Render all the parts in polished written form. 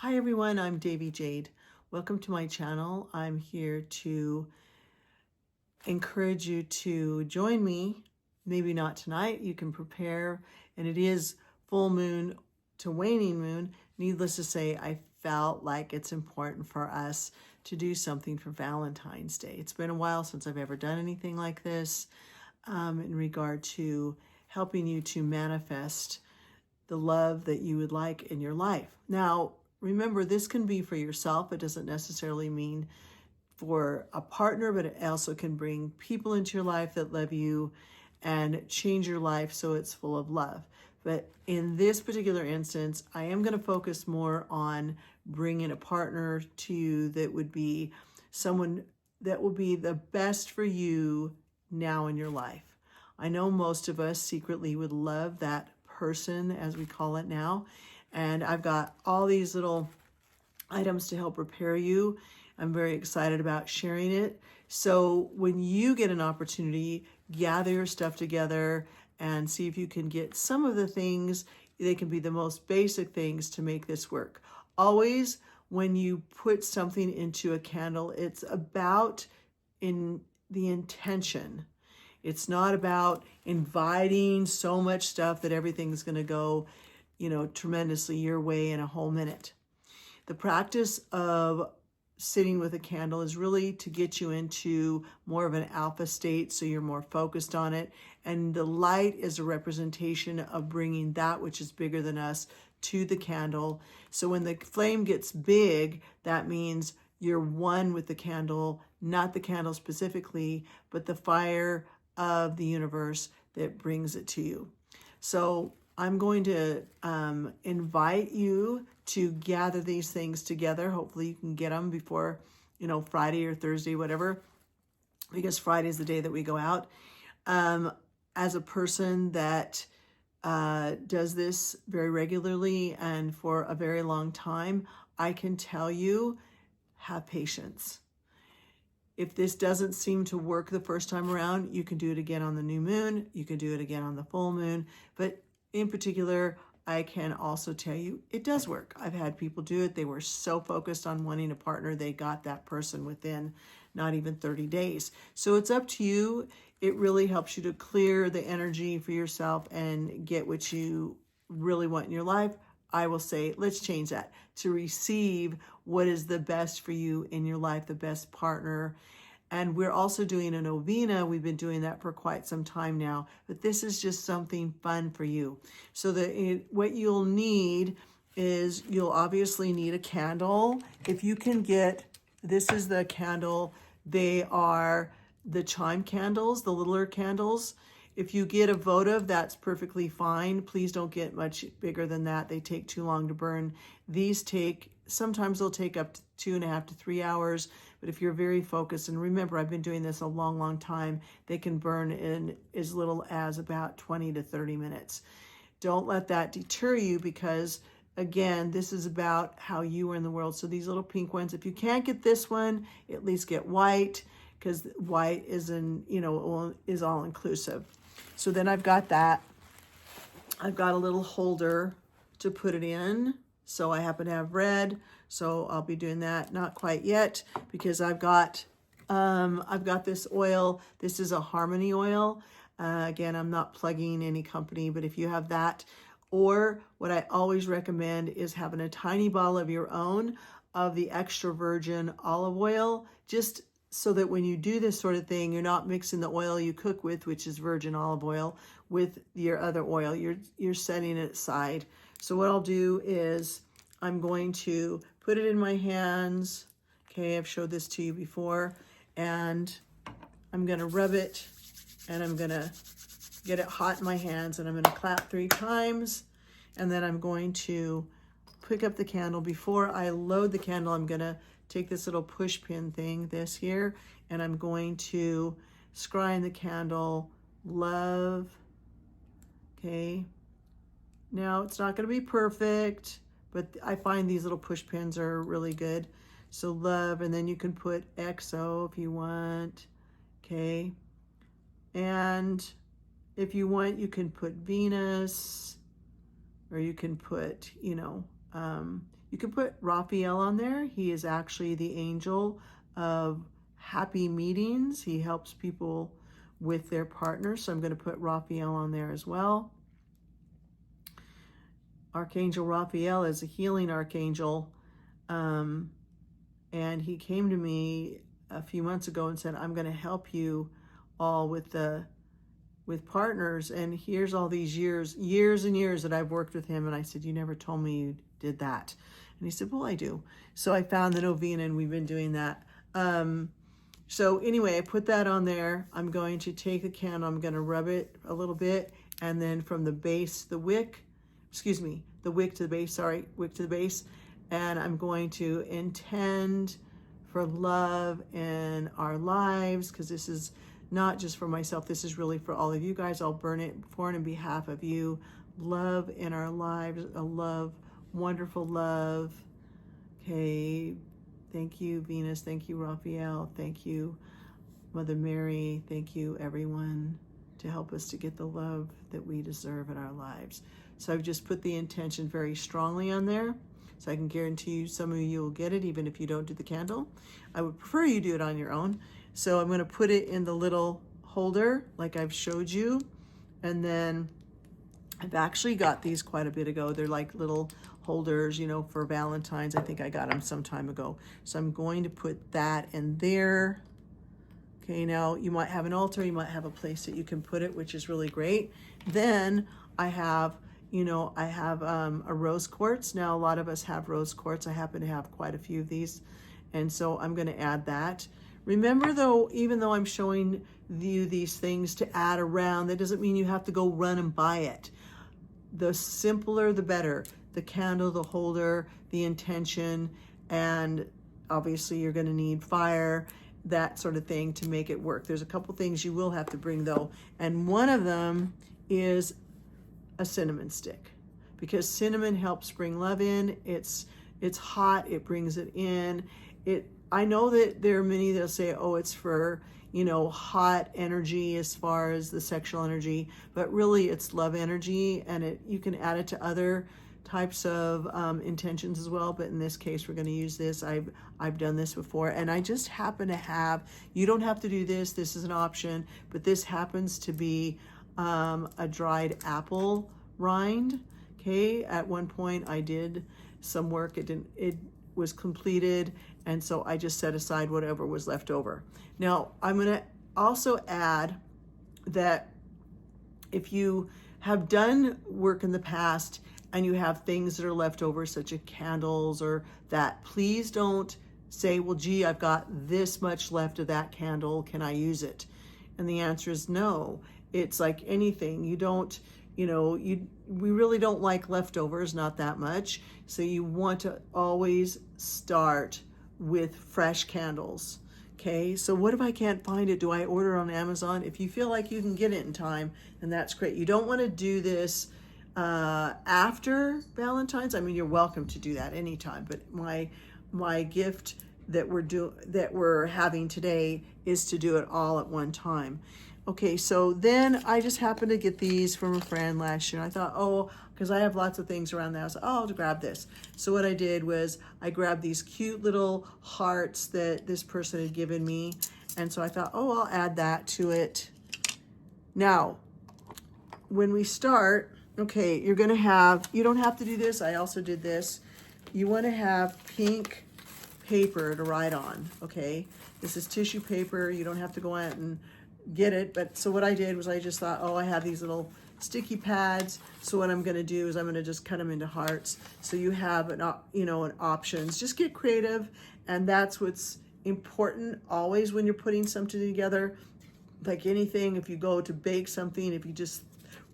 Hi everyone, I'm Davy Jade. Welcome to my channel. I'm here to encourage you to join me. Maybe not tonight, you can prepare, and it is full moon to waning moon. Needless to say, I felt like it's important for us to do something for Valentine's Day. It's been a while since I've ever done anything like this in regard to helping you to manifest the love that you would like in your life. Now, remember, this can be for yourself. It doesn't necessarily mean for a partner, but it also can bring people into your life that love you and change your life so it's full of love. But in this particular instance, I am going to focus more on bringing a partner to you that would be someone that will be the best for you now in your life. I know most of us secretly would love that person, as we call it now, and I've got all these little items to help prepare you. I'm very excited about sharing it. So when you get an opportunity, gather your stuff together and see if you can get some of the things. They can be the most basic things to make this work. Always, when you put something into a candle, it's about in the intention. It's not about inviting so much stuff that everything's going to go, tremendously your way in a whole minute. The practice of sitting with a candle is really to get you into more of an alpha state, so you're more focused on it. And the light is a representation of bringing that which is bigger than us to the candle. So when the flame gets big, that means you're one with the candle, not the candle specifically, but the fire of the universe that brings it to you. So I'm going to invite you to gather these things together. Hopefully you can get them before, Friday or Thursday, whatever, because Friday is the day that we go out. As a person that does this very regularly and for a very long time, I can tell you, have patience. If this doesn't seem to work the first time around, you can do it again on the new moon. You can do it again on the full moon. But in particular, I can also tell you it does work. I've had people do it. They were so focused on wanting a partner, they got that person within not even 30 days. So it's up to you. It really helps you to clear the energy for yourself and get what you really want in your life. I will say, let's change that to receive what is the best for you in your life, the best partner. And we're also doing a novena. We've been doing that for quite some time now, but this is just something fun for you. So what you'll need is, you'll obviously need a candle. If you can get, this is the candle. They are the chime candles, the littler candles. If you get a votive, that's perfectly fine. Please don't get much bigger than that. They take too long to burn. These sometimes they'll take up to 2.5 to 3 hours. But if you're very focused, and remember, I've been doing this a long, long time, they can burn in as little as about 20 to 30 minutes. Don't let that deter you, because again, this is about how you are in the world. So these little pink ones, if you can't get this one, at least get white, because white is is all inclusive. So then I've got that. I've got a little holder to put it in. So I happen to have red, so I'll be doing that. Not quite yet, because I've got this oil. This is a Harmony oil. Again, I'm not plugging any company, but if you have that, or what I always recommend is having a tiny bottle of your own of the extra virgin olive oil, just so that when you do this sort of thing, you're not mixing the oil you cook with, which is virgin olive oil, with your other oil. You're setting it aside. So what I'll do is I'm going to put it in my hands. Okay, I've showed this to you before. And I'm going to rub it, and I'm going to get it hot in my hands, and I'm going to clap 3 times. And then I'm going to pick up the candle. Before I load the candle, I'm going to take this little push pin thing, this here, and I'm going to scry in the candle, love. Okay. Now, it's not going to be perfect, but I find these little push pins are really good. So love, and then you can put XO if you want. Okay. And if you want, you can put Venus, or you can put, You can put Raphael on there. He is actually the angel of happy meetings. He helps people with their partners. So I'm going to put Raphael on there as well. Archangel Raphael is a healing archangel. And he came to me a few months ago and said, I'm going to help you all with partners. And here's all these years and years that I've worked with him. And I said, you never told me you did that. And he said, well, I do. So I found the novena and we've been doing that. So anyway, I put that on there. I'm going to take a candle, I'm going to rub it a little bit. And then from the base, the wick to the base. And I'm going to intend for love in our lives, because this is not just for myself, this is really for all of you guys. I'll burn it for and in behalf of you. Love in our lives, a love, wonderful love. Okay, thank you, Venus. Thank you, Raphael. Thank you, Mother Mary. Thank you, everyone, to help us to get the love that we deserve in our lives. So I've just put the intention very strongly on there. So I can guarantee you some of you will get it, even if you don't do the candle. I would prefer you do it on your own. So I'm going to put it in the little holder like I've showed you. And then I've actually got these quite a bit ago. They're like little holders, you know, for Valentine's. I think I got them some time ago. So I'm going to put that in there. Okay, now you might have an altar, you might have a place that you can put it, which is really great. Then I have, a rose quartz. Now, a lot of us have rose quartz. I happen to have quite a few of these. And so I'm going to add that. Remember though, even though I'm showing you these things to add around, that doesn't mean you have to go run and buy it. The simpler, the better. The candle, the holder, the intention, and obviously you're going to need fire, that sort of thing to make it work. There's a couple things you will have to bring though. And one of them is a cinnamon stick, because cinnamon helps bring love in. It's hot, it brings it in. I know that there are many that'll say, oh, it's for, hot energy as far as the sexual energy, but really it's love energy, and you can add it to other types of intentions as well. But in this case, we're going to use this. I've done this before, and I just happen to have, you don't have to do this. This is an option, but this happens to be a dried apple rind. Okay, at one point I did some work. It was completed, and so I just set aside whatever was left over. Now I'm going to also add that if you have done work in the past and you have things that are left over, such as candles or that, please don't say, well, gee, I've got this much left of that candle, can I use it? And the answer is no. It's like anything. You don't, we really don't like leftovers, not that much. So you want to always start with fresh candles. Okay, so what if I can't find it? Do I order on Amazon? If you feel like you can get it in time, then that's great. You don't want to do this after Valentine's. I mean, you're welcome to do that anytime, but my gift that we're having today is to do it all at one time. Okay, so then I just happened to get these from a friend last year. I thought, because I have lots of things around the house, I'll grab this. So what I did was I grabbed these cute little hearts that this person had given me. And so I thought, I'll add that to it. Now, when we start, okay, you don't have to do this. I also did this. You want to have pink paper to write on, okay? This is tissue paper. You don't have to go out and get it. But so what I did was I just thought, I have these little sticky pads. So what I'm going to do is I'm going to just cut them into hearts. So you have an options. Just get creative. And that's what's important always when you're putting something together. Like anything, if you go to bake something, if you just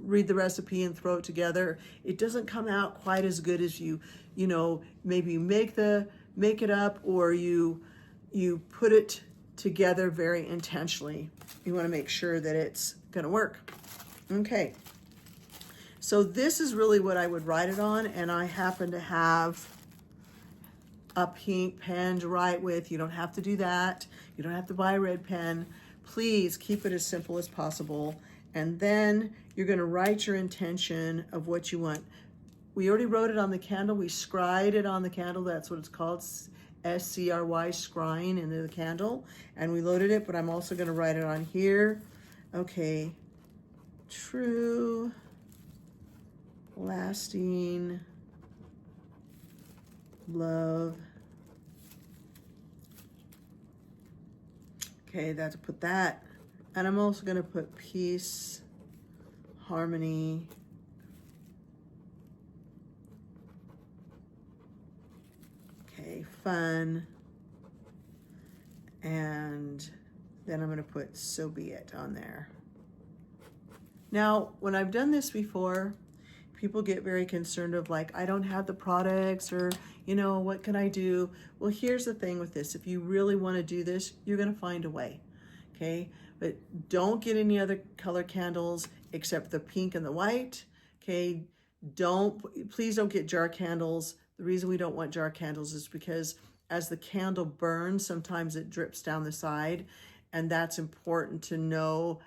read the recipe and throw it together, it doesn't come out quite as good as maybe you make it up, or you put it together very intentionally. You want to make sure that it's going to work. Okay. So this is really what I would write it on, and I happen to have a pink pen to write with. You don't have to do that. You don't have to buy a red pen. Please keep it as simple as possible. And then you're going to write your intention of what you want. we already wrote it on the candle. We scried it on the candle. That's what it's called, S-C-R-Y, scrying into the candle. And we loaded it, but I'm also going to write it on here. Okay, true, lasting love. Okay, that's put that. And I'm also going to put peace, harmony, okay, fun, and then I'm going to put so be it on there. Now, when I've done this before, people get very concerned of like, I don't have the products, or, you know, what can I do? Well, here's the thing with this. If you really want to do this, you're going to find a way, okay? But don't get any other color candles except the pink and the white, okay? Please don't get jar candles. The reason we don't want jar candles is because as the candle burns, sometimes it drips down the side, and that's important to know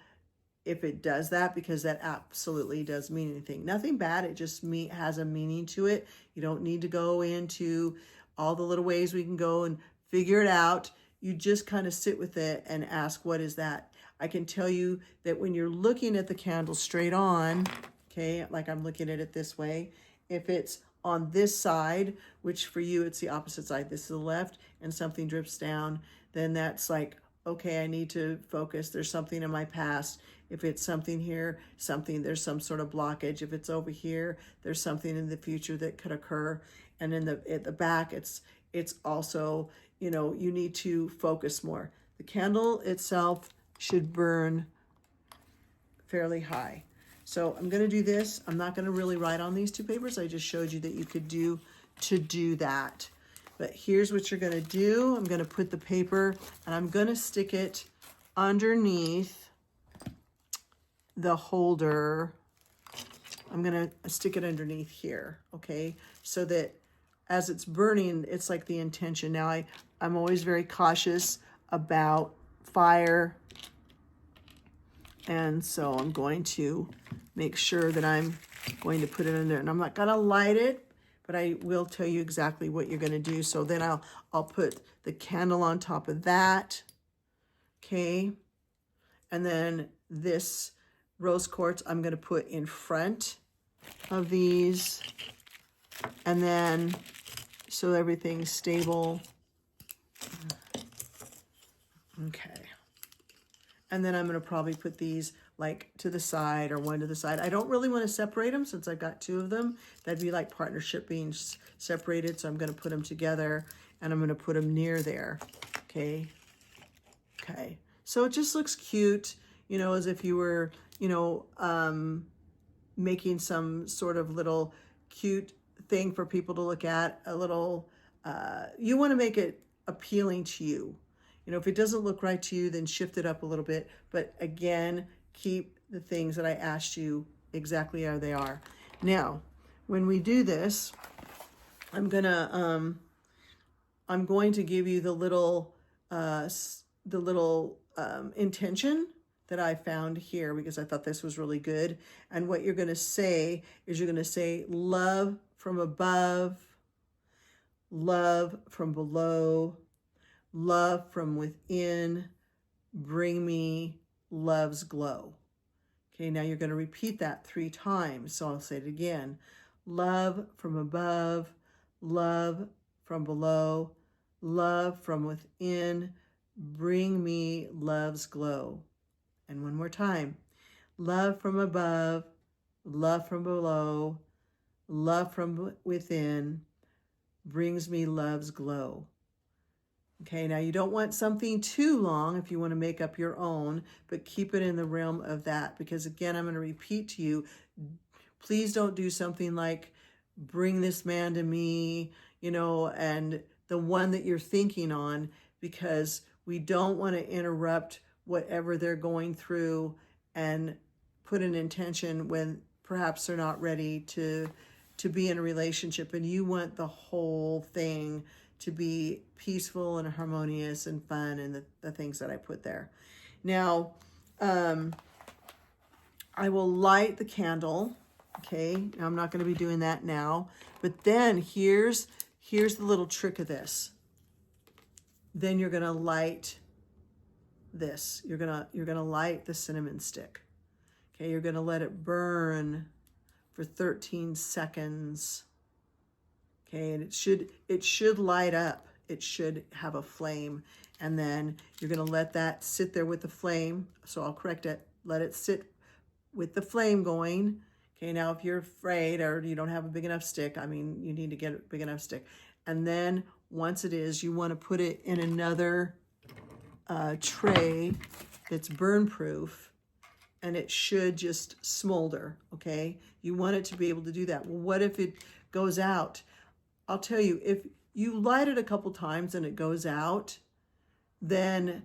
if it does that, because that absolutely does mean anything. Nothing bad, it just has a meaning to it. You don't need to go into all the little ways we can go and figure it out. You just kind of sit with it and ask, what is that? I can tell you that when you're looking at the candle straight on, okay, like I'm looking at it this way, if it's on this side, which for you it's the opposite side, this is the left, and something drips down, then that's like, okay, I need to focus. There's something in my past. If it's something here, there's some sort of blockage. If it's over here, there's something in the future that could occur. And at the back, it's also, you know, you need to focus more. The candle itself should burn fairly high. So I'm going to do this. I'm not going to really write on these two papers. I just showed you that you could do that. But here's what you're going to do. I'm going to put the paper and I'm going to stick it underneath the holder. I'm going to stick it underneath here, okay? So that as it's burning, it's like the intention. Now, I'm always very cautious about fire. And so I'm going to make sure that I'm going to put it in there. And I'm not going to light it, but I will tell you exactly what you're going to do. So then I'll put the candle on top of that, okay? And then this rose quartz I'm going to put in front of these. And then, so everything's stable. Okay. And then I'm going to probably put these like to the side, or one to the side. I don't really want to separate them since I've got two of them. That'd be like partnership being separated. So I'm going to put them together and I'm going to put them near there. Okay. Okay. So it just looks cute, you know, as if you were, you know, making some sort of little cute thing for people to look at, a little, you want to make it appealing to you. You know, if it doesn't look right to you, then shift it up a little bit. But again, keep the things that I asked you exactly how they are. Now, when we do this, I'm going to give you the little intention that I found here, because I thought this was really good. And what you're going to say is you're going to say love from above, love from below, love from within, bring me love's glow. Okay, now you're going to repeat that 3 times. So I'll say it again. Love from above, love from below, love from within, bring me love's glow. And one more time. Love from above, love from below, love from within, brings me love's glow. Okay, now you don't want something too long if you want to make up your own, but keep it in the realm of that, because again, I'm going to repeat to you, please don't do something like bring this man to me, you know, and the one that you're thinking on, because we don't want to interrupt whatever they're going through and put an intention when perhaps they're not ready to be in a relationship, and you want the whole thing to be peaceful and harmonious and fun, and the things that I put there. Now, I will light the candle, Okay, now I'm not going to be doing that now. But then here's the little trick of this. Then you're going to light this. You're going to light the cinnamon stick. Okay, you're going to let it burn for 13 seconds. Okay, and it should light up. It should have a flame. And then you're going to let that sit there with the flame. So I'll correct it. Let it sit with the flame going. Okay, now if you're afraid or you don't have a big enough stick, I mean, you need to get a big enough stick. And then once it is, you want to put it in another tray that's burn proof, and it should just smolder, okay? You want it to be able to do that. Well, what if it goes out? I'll tell you, if you light it a couple times and it goes out, then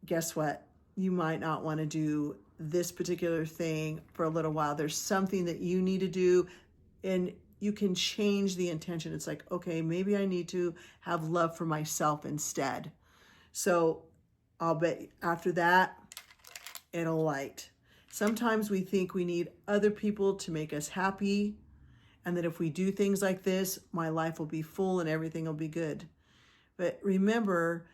guess what? You might not want to do this particular thing for a little while. There's something that you need to do, and you can change the intention. It's like, okay, maybe I need to have love for myself instead. So I'll bet after that, it'll light. Sometimes we think we need other people to make us happy, and that if we do things like this, my life will be full and everything will be good. But remember,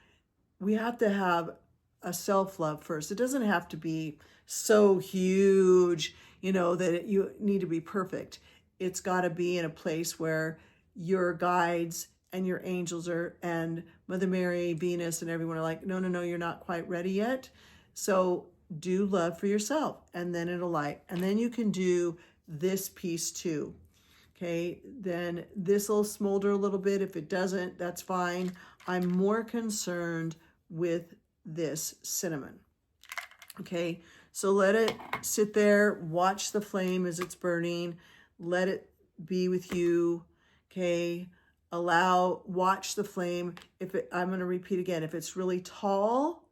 we have to have a self-love first. It doesn't have to be so huge, that you need to be perfect. It's got to be in a place where your guides and your angels and Mother Mary, Venus, and everyone are like, no, you're not quite ready yet. So do love for yourself, and then it'll light. And then you can do this piece too. Okay, then this will smolder a little bit. If it doesn't, that's fine. I'm more concerned with this cinnamon. Okay, so let it sit there, watch the flame as it's burning, let it be with you. Okay, watch the flame. I'm going to repeat again, if it's really tall,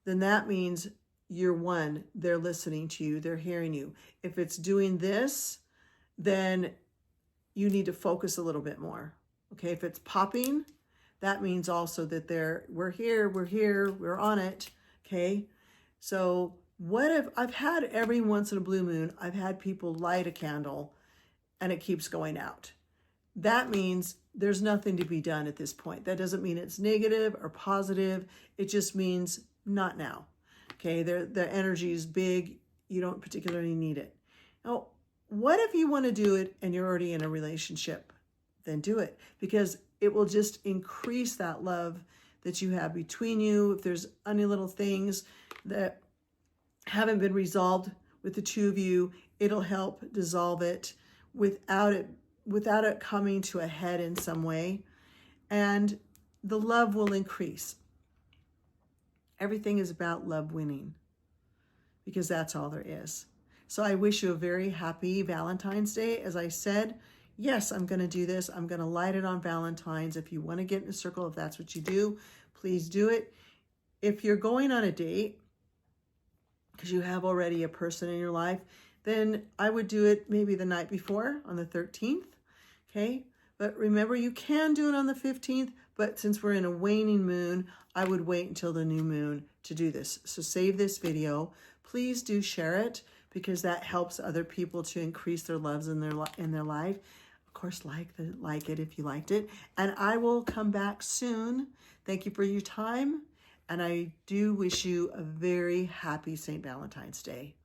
then that means you're one. They're listening to you, they're hearing you. If it's doing this, then you need to focus a little bit more. Okay, if it's popping, that means also that we're here, we're on it. Okay, so what if I've had every once in a blue moon, I've had people light a candle and it keeps going out. That means there's nothing to be done at this point. That doesn't mean it's negative or positive. It just means not now. Okay, the energy is big. You don't particularly need it. Now, what if you want to do it and you're already in a relationship? Then do it, because it will just increase that love that you have between you. If there's any little things that haven't been resolved with the two of you, it'll help dissolve it without it coming to a head in some way, and the love will increase. Everything is about love winning, because that's all there is. So I wish you a very happy Valentine's Day. As I said, yes, I'm going to do this. I'm going to light it on Valentine's. If you want to get in a circle, if that's what you do, please do it. If you're going on a date, because you have already a person in your life, then I would do it maybe the night before on the 13th. Okay. But remember, you can do it on the 15th, but since we're in a waning moon, I would wait until the new moon to do this. So save this video. Please do share it, because that helps other people to increase their loves in their life. Of course, like it if you liked it. And I will come back soon. Thank you for your time. And I do wish you a very happy St. Valentine's Day.